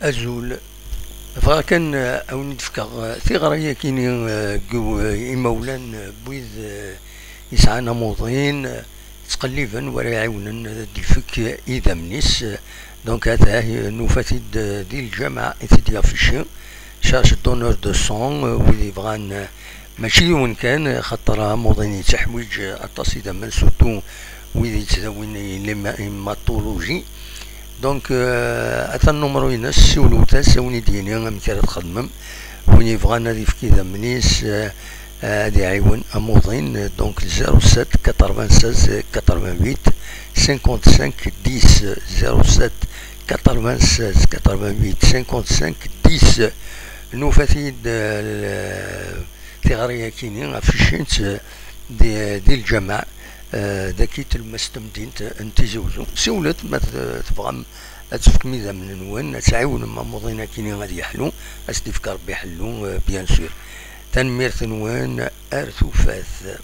أزول فكان أو نتفكر ثغرية كيني إمولان بويذ يسعانا موضين تقليبا ولا يعاونن الفك إذا منيس. دونك هذا نوفتيد دي الجامعة إثيديا فيشي شارج دونور دو سون ويلي بغان ماشي وين كان خاطر موضين تحويج التصيد من سوتو ويلي يتداوين ليماتولوجي. دونك أتا النمرو ينس سولو تاساوني ديني أمثال تخدمم وين يبغانا دي فكي ذا منيس هادي عيون أموضين. دونك 07 96 88 55 10 07 96 88 55 10 نوفاتيد تغريا كيني افيشنت دي الجامع داكي تلمستمدين انت زوزو سولت ما تبغى تفك ميزا من نوان تعاون مع موضينا كيني غادي يحلو استفكار بيحلو بيان سور تنمير نوان ارثو فاث.